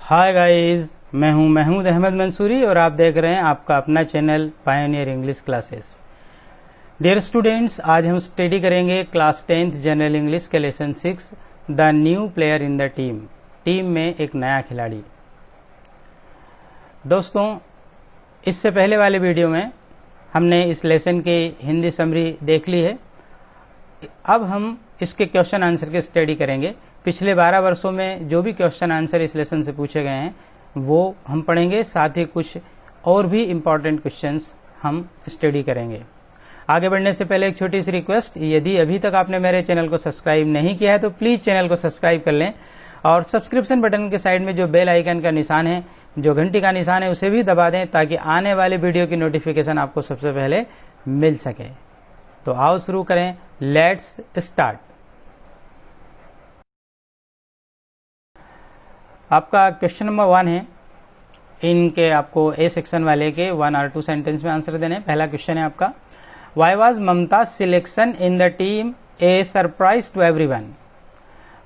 Hi guys, मैं हूं महमूद अहमद मंसूरी और आप देख रहे हैं आपका अपना channel pioneer English classes. Dear students, आज हम स्टडी करेंगे क्लास 10th जनरल इंग्लिश के lesson 6 the new player in the team. Team में एक नया खिलाड़ी। दोस्तों, इससे पहले वाले वीडियो में हमने इस लेसन की हिंदी समरी देख ली है। अब हम इसके क्वेश्चन आंसर की स्टडी करेंगे। पिछले 12 वर्षों में जो भी क्वेश्चन आंसर इस लेसन से पूछे गए हैं वो हम पढ़ेंगे, साथ ही कुछ और भी इम्पॉर्टेंट क्वेश्चंस हम स्टडी करेंगे। आगे बढ़ने से पहले एक छोटी सी रिक्वेस्ट, यदि अभी तक आपने मेरे चैनल को सब्सक्राइब नहीं किया है तो प्लीज चैनल को सब्सक्राइब कर लें और सब्सक्रिप्शन बटन के साइड में जो बेल आइकन का निशान है, जो घंटी का निशान है, उसे भी दबा दें ताकि आने वाले वीडियो की नोटिफिकेशन आपको सबसे पहले मिल सके। तो आओ शुरू करें, लेट्स स्टार्ट। आपका क्वेश्चन नंबर 1 है। इनके आपको ए सेक्शन वाले के 1 और 2 सेंटेंस में आंसर देने। पहला क्वेश्चन है आपका, why was Mamta selection in the team a surprise to everyone.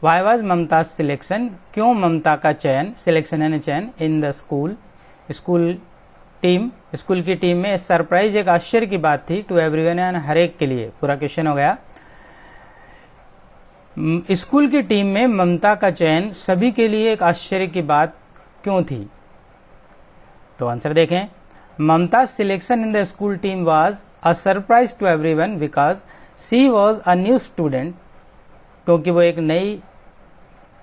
Why was Mamta selection, क्यों ममता का चयन, सिलेक्शन यानी चयन, इन द स्कूल स्कूल की टीम में सरप्राइज एक आश्चर्य की बात थी, टू एवरीवन यानी हर एक के लिए। पूरा क्वेश्चन हो गया। स्कूल की टीम में ममता का चयन सभी के लिए एक आश्चर्य की बात क्यों थी? तो आंसर देखें। Mamta selection in the school team was a surprise to everyone because she was a new student, क्योंकि वो एक नई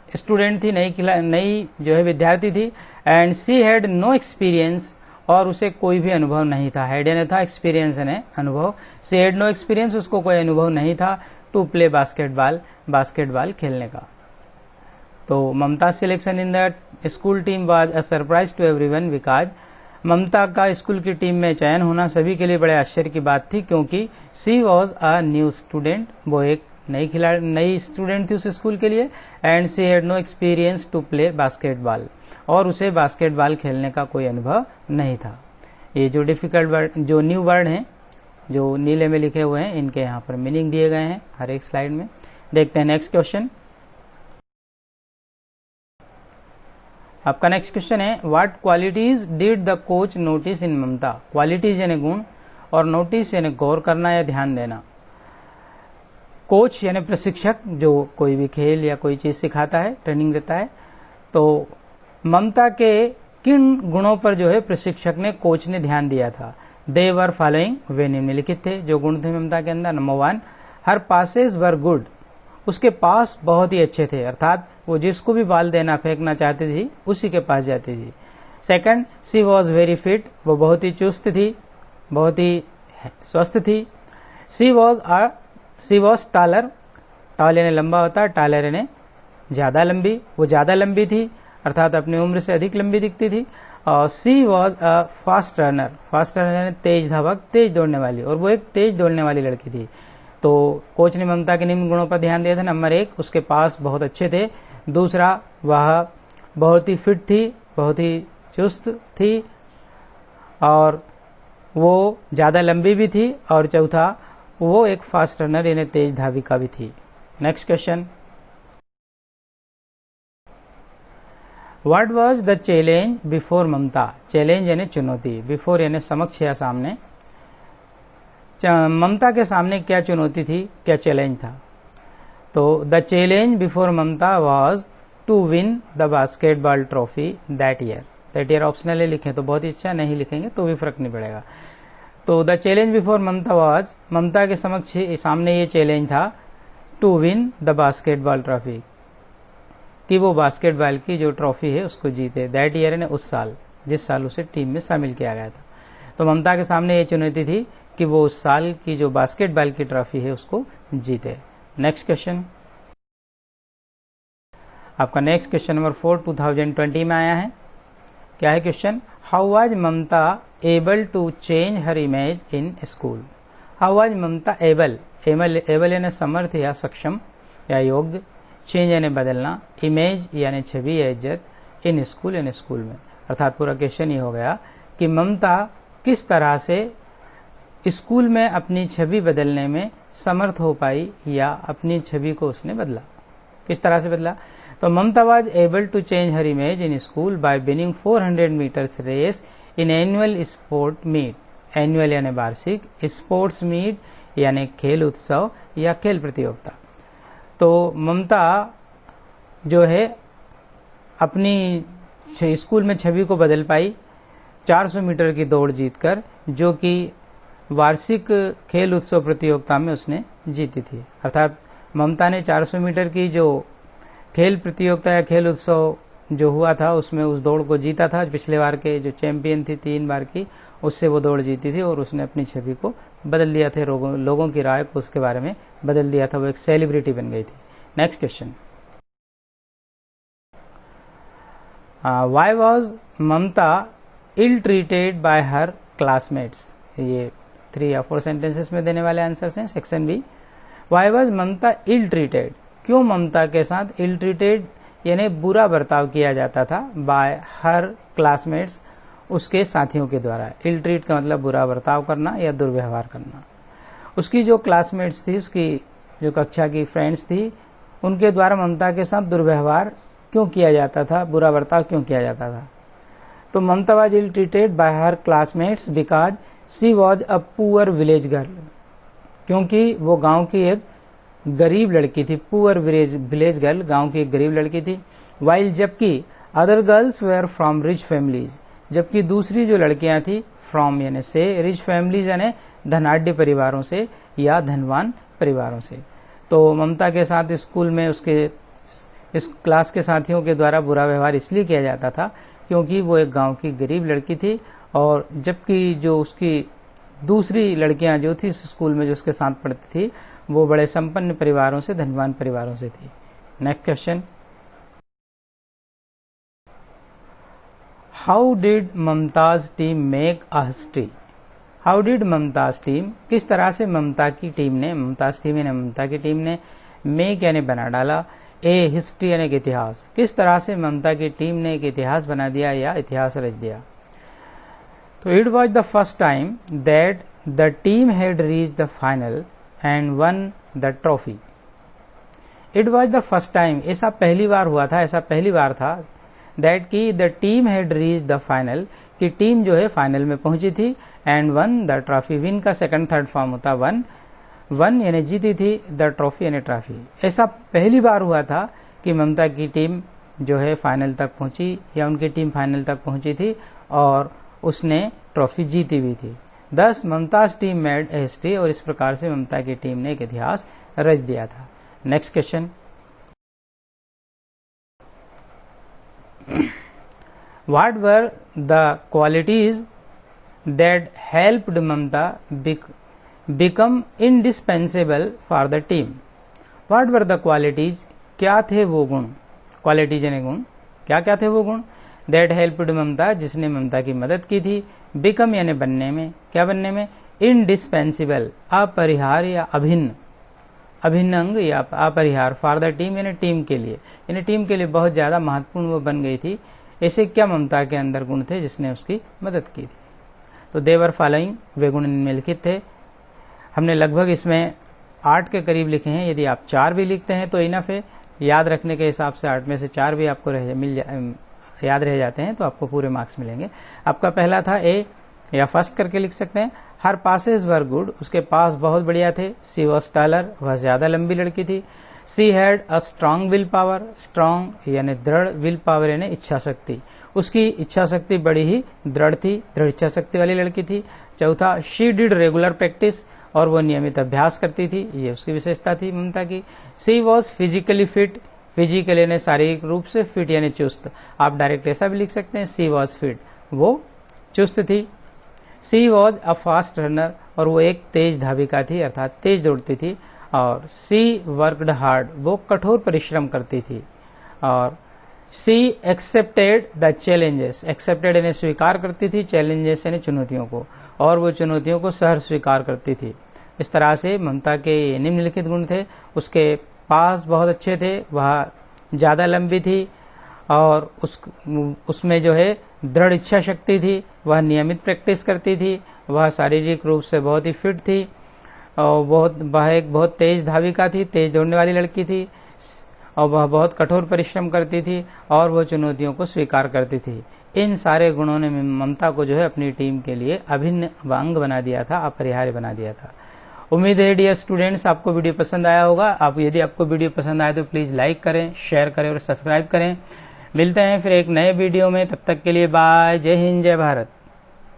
स्टूडेंट थी, नई जो है विद्यार्थी थी। And she had no experience, और उसे कोई भी अनुभव नहीं था। हैड यानी था, एक्सपीरियंस यानी अनुभव। शी हैड नो एक्सपीरियंस, उसको कोई अनुभव नहीं था टू प्ले बास्केटबॉल खेलने का। तो Mamta selection in the school team was a surprise to everyone because Mamta का स्कूल की टीम में चयन होना सभी के लिए बड़े आश्चर्य की बात थी, क्योंकि she was a new student, वो एक नई स्टूडेंट थी उस स्कूल के लिए। And she had no experience to play basketball, और उसे बास्केटबॉल खेलने का कोई अनुभव नहीं था। ये जो डिफिकल्ट वर्ड, जो न्यू वर्ड हैं, जो नीले में लिखे हुए हैं, इनके यहाँ पर मीनिंग दिए गए हैं हर एक स्लाइड में। देखते हैं नेक्स्ट क्वेश्चन। आपका नेक्स्ट क्वेश्चन है, what qualities did the coach notice in Mamta. Qualities यानी गुण और नोटिस यानी गौर करना या ध्यान देना। कोच यानी प्रशिक्षक, जो कोई भी खेल या कोई चीज सिखाता है, ट्रेनिंग देता है। तो ममता के किन गुणों पर जो है प्रशिक्षक ने, कोच ने ध्यान दिया था? दे वर फॉलोइंग, वे निम्नलिखित थे। जो गुण थे ममता के अंदर, number 1, her passes were good, उसके पास बहुत ही अच्छे थे, अर्थात वो जिसको भी बाल देना फेंकना चाहती थी उसी के पास जाती थी। Second, she was very fit, वो बहुत ही चुस्त थी, बहुत ही स्वस्थ थी। शी वॉज टालर, टॉल यानी लंबा होता है, टालर यानी ज्यादा लंबी, वो ज्यादा लंबी थी, अर्थात अपनी उम्र से अधिक लंबी दिखती थी। और she was a fast runner यानी तेज धावक, तेज दौड़ने वाली, और वो एक तेज दौड़ने वाली लड़की थी। तो कोच ने ममता के निम्न गुणों पर ध्यान दिया था। नंबर 1, उसके पास बहुत अच्छे थे। दूसरा, वह बहुत ही फिट थी, बहुत ही चुस्त थी, और वो ज्यादा लंबी भी थी। और चौथा, वो एक फास्ट रनर यानी तेज धाविका भी थी। Next question, what was the challenge before Mamta. Challenge यानी चुनौती, बिफोर यानी समक्ष या सामने। ममता के सामने क्या चुनौती थी, क्या चैलेंज था? तो the challenge before Mamta was to win the basketball trophy that year optional है, लिखें तो बहुत ही अच्छा, नहीं लिखेंगे तो भी फर्क नहीं पड़ेगा। तो the challenge before Mamta was, Mamta के सामने ये चैलेंज था, to win the basketball trophy, कि वो बास्केटबॉल की जो ट्रॉफी है उसको जीते। दैट ईयर ने उस साल, जिस साल उसे टीम में शामिल किया गया था। तो ममता के सामने ये चुनौती थी कि वो उस साल की जो बास्केटबॉल की ट्रॉफी है उसको जीते। नेक्स्ट क्वेश्चन, आपका नेक्स्ट क्वेश्चन नंबर 4 2020 में आया है। क्या है क्वेश्चन? How was Mamta able to change her image in school. How was Mamta able यानी समर्थ या सक्षम या योग्य, चेंज यानी बदलना, इमेज यानी छवि या इज्जत, इन स्कूल यानी स्कूल में। अर्थात पूरा क्वेश्चन ये हो गया कि ममता किस तरह से स्कूल में अपनी छवि बदलने में समर्थ हो पाई, या अपनी छवि को उसने बदला। किस तरह से बदला? तो Mamta was able to change her image in school by winning 400 metres race in annual sport meet. Annual यानी वार्षिक, स्पोर्ट्स मीट यानी खेल उत्सव या खेल प्रतियोगिता। तो ममता जो है अपनी स्कूल में छवि को बदल पाई 400 मीटर की दौड़ जीतकर, जो कि वार्षिक खेल उत्सव प्रतियोगिता में उसने जीती थी। अर्थात ममता ने 400 मीटर की जो खेल प्रतियोगिता या खेल उत्सव जो हुआ था उसमें उस दौड़ को जीता था। पिछले बार के जो चैंपियन थी 3 बार की, उससे वो दौड़ जीती थी और उसने अपनी छवि को बदल दिया था, लोगों की राय को उसके बारे में बदल दिया था, वो एक सेलिब्रिटी बन गई थी। Next question, why was Mamta ill treated by her classmates? ये 3 या 4 सेंटेंसेस में देने वाले आंसर्स हैं। Section B, why was Mamta ill treated? क्यों ममता के साथ इल ट्रीटेड यानी बुरा बर्ताव किया जाता था बाय हर क्लासमेट्स, उसके साथियों के द्वारा। इल ट्रीट का मतलब बुरा बर्ताव करना या दुर्व्यवहार करना। उसकी जो क्लासमेट्स थी, उसकी जो कक्षा की फ्रेंड्स थी, उनके द्वारा ममता के साथ दुर्व्यवहार क्यों किया जाता था, बुरा बर्ताव क्यों किया जाता था? तो Mamta was ill treated by her classmates because she was a poor village girl, क्योंकि वो गांव की एक गरीब लड़की थी। पुअर विलेज गर्ल, गांव की एक गरीब लड़की थी। वाइल, जबकि other girls were from rich families, जबकि दूसरी जो लड़कियां थी फ्रॉम यानी से, रिच फैमिलीज यानी धनाढ्य परिवारों से या धनवान परिवारों से। तो ममता के साथ स्कूल में उसके इस क्लास के साथियों के द्वारा बुरा व्यवहार इसलिए किया जाता था क्योंकि वो एक गांव की गरीब लड़की थी, और जबकि जो उसकी दूसरी लड़कियां जो थी स्कूल में जो उसके साथ पढ़ती थी वो बड़े संपन्न परिवारों से, धनवान परिवारों से थी। Next question, how did Mumtaz team make a history? How did Mumtaz team, किस तरह से ममता की टीम ने, ममताज टीम यानी ममता की टीम ने, मेक यानी बना डाला, ए हिस्ट्री यानी इतिहास, किस तरह से ममता की टीम ने एक इतिहास बना दिया या इतिहास रच दिया? तो it was the first time that the team had reach the final and one the trophy. It was the first time, ऐसा पहली बार हुआ था, ऐसा पहली बार था, दैट की the team had reach the final, कि टीम जो है फाइनल में पहुंची थी, and one the trophy, win का सेकंड थर्ड फॉर्म होता वन, वन यानी जीती थी, द ट्रॉफी यानी ट्रॉफी। ऐसा पहली बार हुआ था कि ममता की टीम जो है फाइनल तक पहुंची या उनकी टीम फाइनल तक पहुंची थी और उसने ट्रॉफी जीती हुई थी। दस Mumtaz team made a history, और इस प्रकार से ममता की टीम ने एक इतिहास रच दिया था। Next question, what were the qualities that helped Mamta become indispensable for the team? What were the qualities, क्या थे वो गुण, क्वालिटीज यानी गुण, क्या क्या थे वो गुण, दैट हेल्प्ड ममता, जिसने ममता की मदद की थी, बिकम यानी बनने में, क्या बनने में, इंडिस्पेंसिबल अपरिहार्य या अभिन्न, अभिन्न अंग या अपरिहार, फॉर द टीम यानी टीम के लिए, यानी टीम के लिए बहुत ज्यादा महत्वपूर्ण वो बन गई थी। ऐसे क्या ममता के अंदर गुण थे जिसने उसकी मदद की थी? तो देवर फॉलोइंग, वे गुण निम्नलिखित थे। हमने लगभग इसमें 8 के करीब लिखे हैं, यदि आप 4 भी लिखते हैं तो इनफ है, याद रखने के हिसाब से 8 में से 4 भी आपको याद रह जाते हैं तो आपको पूरे मार्क्स मिलेंगे। आपका पहला था ए, या फर्स्ट करके लिख सकते हैं, हर पासेज वर गुड, उसके पास बहुत बढ़िया थे। सी वॉज टालर, वह ज्यादा लंबी लड़की थी। She had a strong will power, strong यानी दृढ़, विल पावर यानी इच्छा शक्ति, उसकी इच्छा शक्ति बड़ी ही दृढ़ थी, दृढ़ इच्छा शक्ति वाली लड़की थी। चौथा, शी डिड रेगुलर प्रैक्टिस, और वो नियमित अभ्यास करती थी, ये उसकी विशेषता थी ममता की। सी वॉज फिजिकली फिट, फिजिकल यानी शारीरिक रूप से, फिट यानी चुस्त, आप डायरेक्ट ऐसा भी लिख सकते हैं, सी वॉज फिट, वो चुस्त थी। सी वॉज अ फास्ट रनर, और वो एक तेज धाविका थी, अर्थात तेज दौड़ती थी। और सी वर्कड हार्ड, वो कठोर परिश्रम करती थी। और सी एक्सेप्टेड द चैलेंजेस, एक्सेप्टेड यानी स्वीकार करती थी, चैलेंजेस यानी चुनौतियों को, और वो चुनौतियों को सहर्ष स्वीकार करती थी। इस तरह से ममता के निम्नलिखित गुण थे। उसके पास बहुत अच्छे थे, वह ज्यादा लंबी थी, और उसमें जो है दृढ़ इच्छा शक्ति थी, वह नियमित प्रैक्टिस करती थी, वह शारीरिक रूप से बहुत ही फिट थी, और वह एक बहुत तेज धाविका थी, तेज दौड़ने वाली लड़की थी, और वह बहुत कठोर परिश्रम करती थी और वह चुनौतियों को स्वीकार करती थी। इन सारे गुणों ने ममता को जो है अपनी टीम के लिए अभिन्न अंग बना दिया था, अपरिहार्य बना दिया था। उम्मीद है डियर स्टूडेंट्स आपको वीडियो पसंद आया होगा। यदि आपको वीडियो पसंद आए तो प्लीज़ लाइक करें, शेयर करें और सब्सक्राइब करें। मिलते हैं फिर एक नए वीडियो में, तब तक के लिए बाय। जय हिंद, जय भारत।